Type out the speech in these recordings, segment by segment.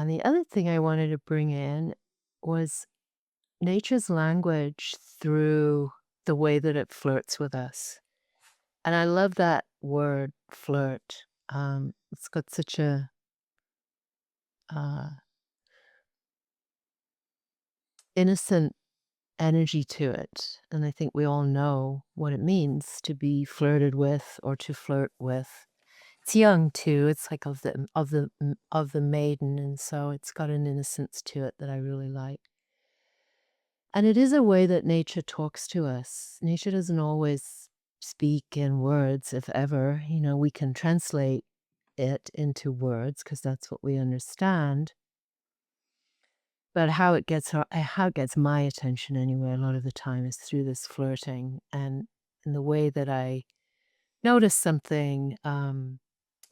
And the other thing I wanted to bring in was nature's language through the way that it flirts with us. And I love that word flirt. It's got such a uh, innocent energy to it. And I think we all know what it means to be flirted with or to flirt with. It's young too. It's like of the maiden, and so it's got an innocence to it that I really like. And it is a way that nature talks to us. Nature doesn't always speak in words, if ever. We can translate it into words because that's what we understand. But how it gets my attention anyway, a lot of the time is through this flirting and in the way that I notice something.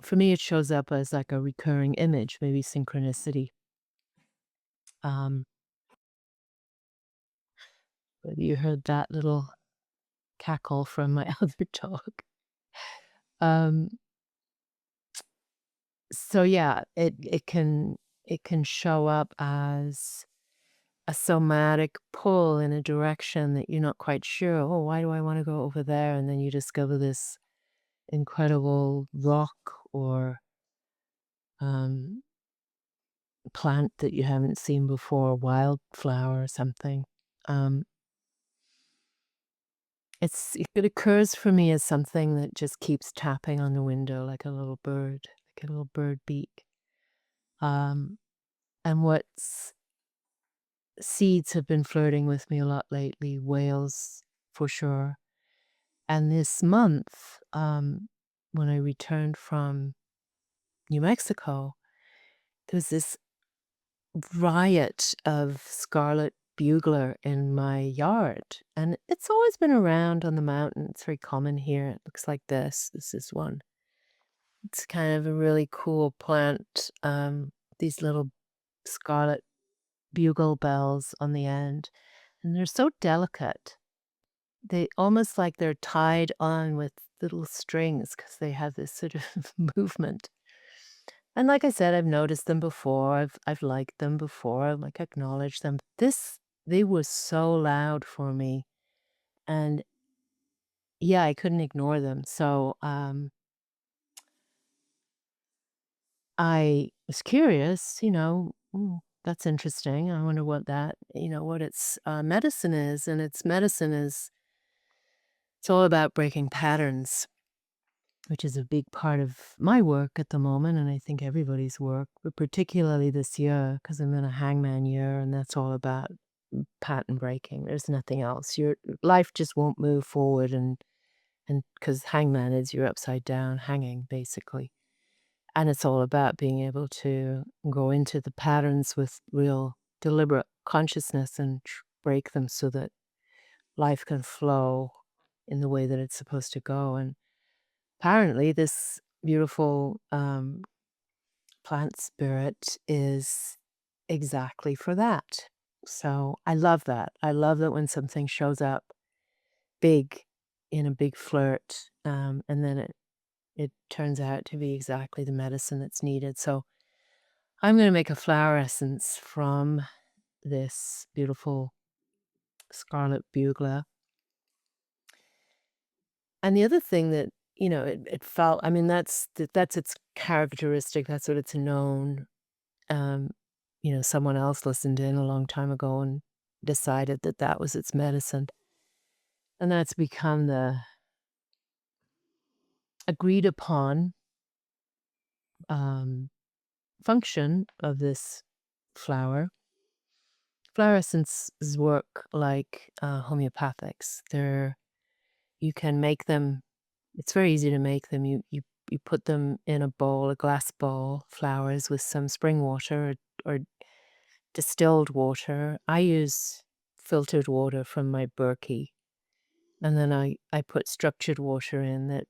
For me, it shows up as like a recurring image, maybe synchronicity. Um, but you heard that little cackle from my other dog. Um, so yeah, it can show up as a somatic pull in a direction that you're not quite sure. Oh, why do I want to go over there? And then you discover this incredible rock or um, plant that you haven't seen before, wildflower or something. Um, it occurs for me as something that just keeps tapping on the window like a little bird beak. Um, and what's seeds have been flirting with me a lot lately, whales for sure. And this month, when I returned from New Mexico, there was this riot of scarlet bugler in my yard. And it's always been around on the mountain. It's very common here. It looks like this. This is one. It's kind of a really cool plant. These little scarlet bugle bells on the end. And they're so delicate. They almost like they're tied on with little strings because they have this sort of movement. And like I said, I've noticed them before. I've liked them before. I've like acknowledged them. They were so loud for me. And yeah, I couldn't ignore them. So I was curious, that's interesting. I wonder what its medicine is. And its medicine is, it's all about breaking patterns, which is a big part of my work at the moment, and I think everybody's work, but particularly this year, because I'm in a hangman year, and that's all about pattern breaking. There's nothing else. Your life just won't move forward, and because hangman is you're upside down hanging, basically. And it's all about being able to go into the patterns with real deliberate consciousness and break them so that life can flow in the way that it's supposed to go. And apparently, this beautiful plant spirit is exactly for that. So I love that. I love that when something shows up big in a big flirt, and then it turns out to be exactly the medicine that's needed. So I'm going to make a flower essence from this beautiful scarlet bugler. And the other thing that it felt. I mean, that's its characteristic. That's what it's known. Um, someone else listened in a long time ago and decided that that was its medicine. And that's become the agreed upon um, function of this flower. Flower essences work like homeopathics. You can make them. It's very easy to make them. You put them in a bowl, a glass bowl, flowers with some spring water or distilled water. I use filtered water from my Berkey, and then I put structured water in that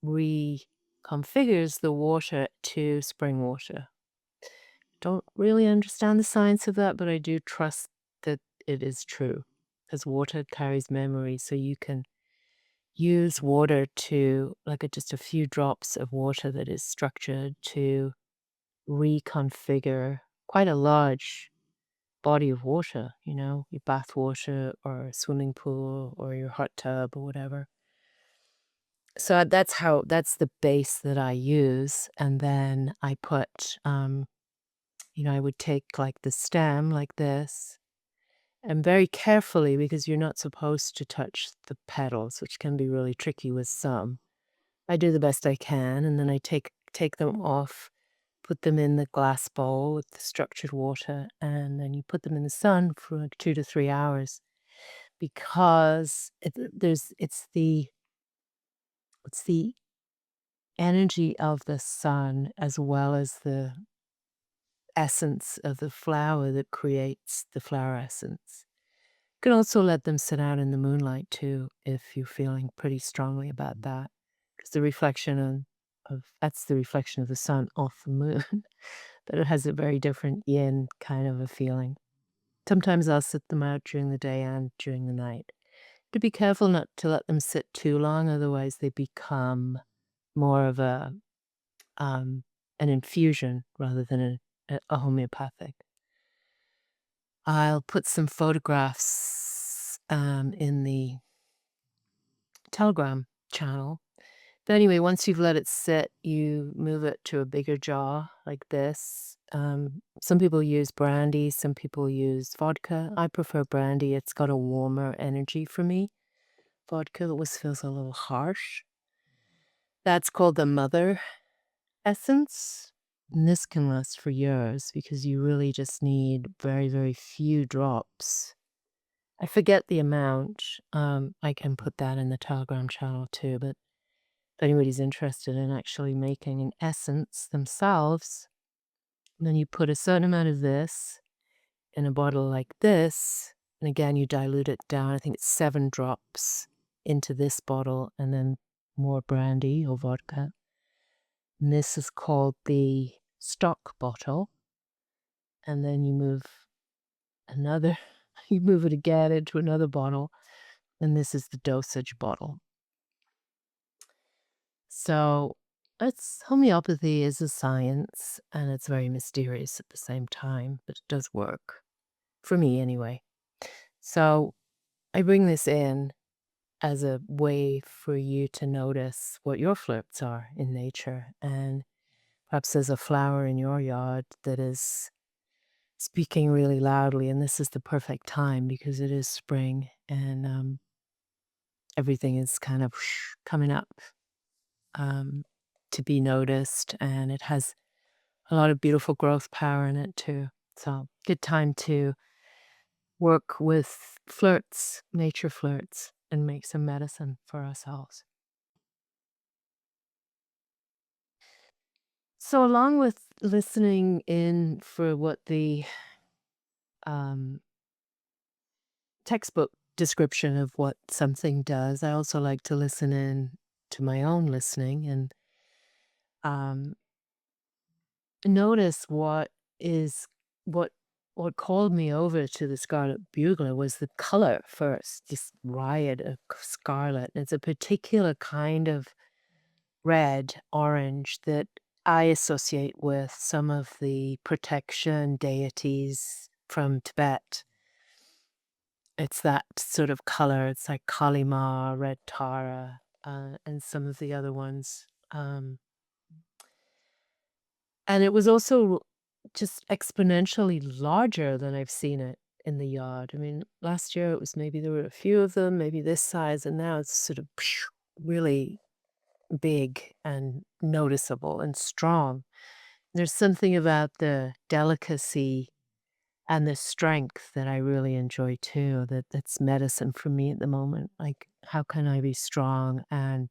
reconfigures the water to spring water. Don't really understand the science of that, but I do trust that it is true, because water carries memory, so you can use water to just a few drops of water that is structured to reconfigure quite a large body of water, your bath water or a swimming pool or your hot tub or whatever. So that's the base that I use. And then I put, I would take like the stem like this and very carefully, because you're not supposed to touch the petals, which can be really tricky with some. I do the best I can, and then I take them off, put them in the glass bowl with the structured water, and then you put them in the sun for like 2 to 3 hours, because it's the energy of the sun as well as the essence of the flower that creates the flower essence. You can also let them sit out in the moonlight too, if you're feeling pretty strongly about that, because the reflection of that's the reflection of the sun off the moon, but it has a very different yin kind of a feeling. Sometimes I'll sit them out during the day and during the night. To be careful not to let them sit too long, otherwise they become more of an infusion rather than a homeopathic. I'll put some photographs in the Telegram channel. But anyway, once you've let it sit, you move it to a bigger jar like this. Some people use brandy, some people use vodka. I prefer brandy. It's got a warmer energy for me. Vodka always feels a little harsh. That's called the mother essence. And this can last for years because you really just need very, very few drops. I forget the amount. I can put that in the Telegram channel too, but if anybody's interested in actually making an essence themselves, then you put a certain amount of this in a bottle like this, and again, you dilute it down. I think it's 7 drops into this bottle, and then more brandy or vodka. And this is called the stock bottle. And then you move you move it again into another bottle, and this is the dosage bottle. So homeopathy is a science, and it's very mysterious at the same time, but it does work. For me, anyway. So I bring this in as a way for you to notice what your flirts are in nature. And perhaps there's a flower in your yard that is speaking really loudly, and this is the perfect time because it is spring and everything is kind of coming up um, to be noticed, and it has a lot of beautiful growth power in it too. So good time to work with flirts, nature flirts, and make some medicine for ourselves. So along with listening in for what the um, textbook description of what something does, I also like to listen in to my own listening and um, notice is what what called me over to the scarlet bugler was the color first, this riot of scarlet. It's a particular kind of red, orange that I associate with some of the protection deities from Tibet. It's that sort of color. It's like Kali Ma, Red Tara, and some of the other ones. And it was also just exponentially larger than I've seen it in the yard. I mean, last year it was maybe there were a few of them, maybe this size, and now it's sort of really big and noticeable and strong. There's something about the delicacy and the strength that I really enjoy too, that's medicine for me at the moment. Like, how can I be strong and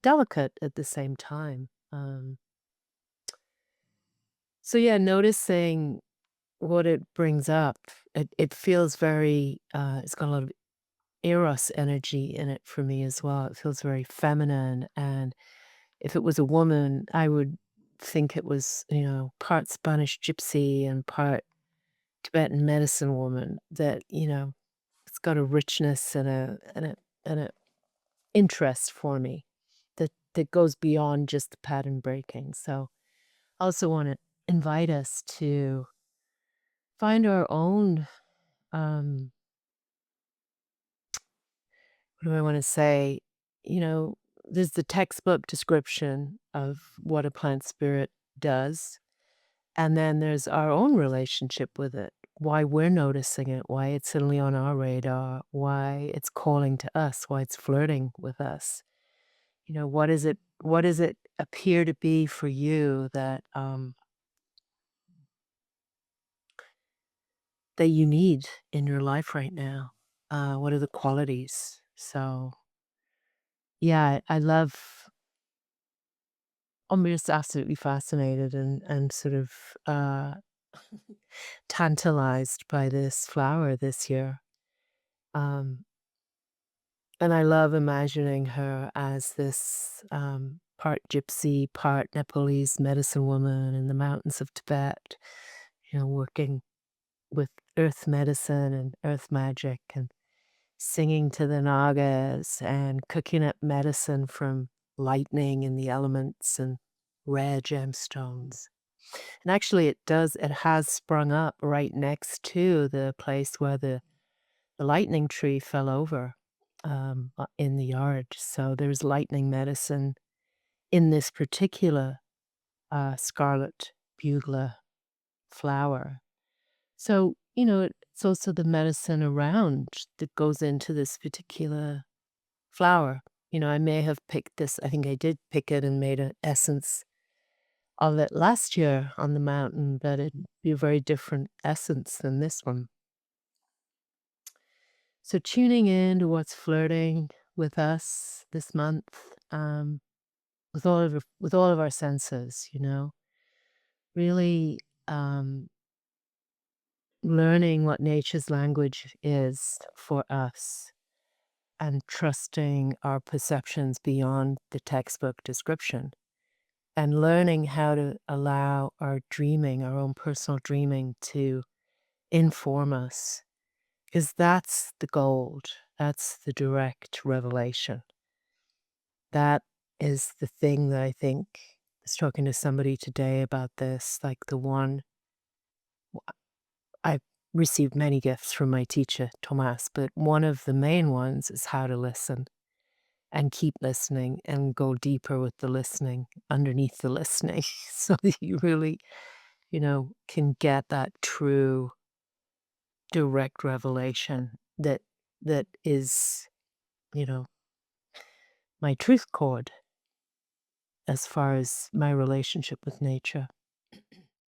delicate at the same time? So yeah, noticing what it brings up, it feels very, it's got a lot of eros energy in it for me as well. It feels very feminine, and if it was a woman, I would think it was, part Spanish gypsy and part Tibetan medicine woman that, it's got a richness and a interest for me that goes beyond just the pattern breaking. So I also want to invite us to find our own, um, what do I want to say? You know, there's the textbook description of what a plant spirit does. And then there's our own relationship with it, why we're noticing it, why it's suddenly on our radar, why it's calling to us, why it's flirting with us. What does it appear to be for you that you need in your life right now? What are the qualities? So, yeah, I love I'm just absolutely fascinated and sort of, uh, tantalized by this flower this year. Um And I love imagining her as this, part gypsy, part Nepalese medicine woman in the mountains of Tibet, working with earth medicine and earth magic and singing to the nagas and cooking up medicine from lightning and the elements and rare gemstones. And actually it has sprung up right next to the place where the lightning tree fell over, in the yard, so there's lightning medicine in this particular, scarlet bugler flower. So, it's also the medicine around that goes into this particular flower. I may have picked this I think I did pick it and made an essence of it last year on the mountain, but it'd be a very different essence than this one. So tuning in to what's flirting with us this month, with all of our senses, really learning what nature's language is for us and trusting our perceptions beyond the textbook description and learning how to allow our dreaming, our own personal dreaming, to inform us because that's the gold. That's the direct revelation. That is the thing that I think I was talking to somebody today about this, like the one I've received many gifts from my teacher, Tomas, but one of the main ones is how to listen and keep listening and go deeper with the listening underneath the listening so that you really, can get that true direct revelation that is, you know, my truth chord as far as my relationship with nature.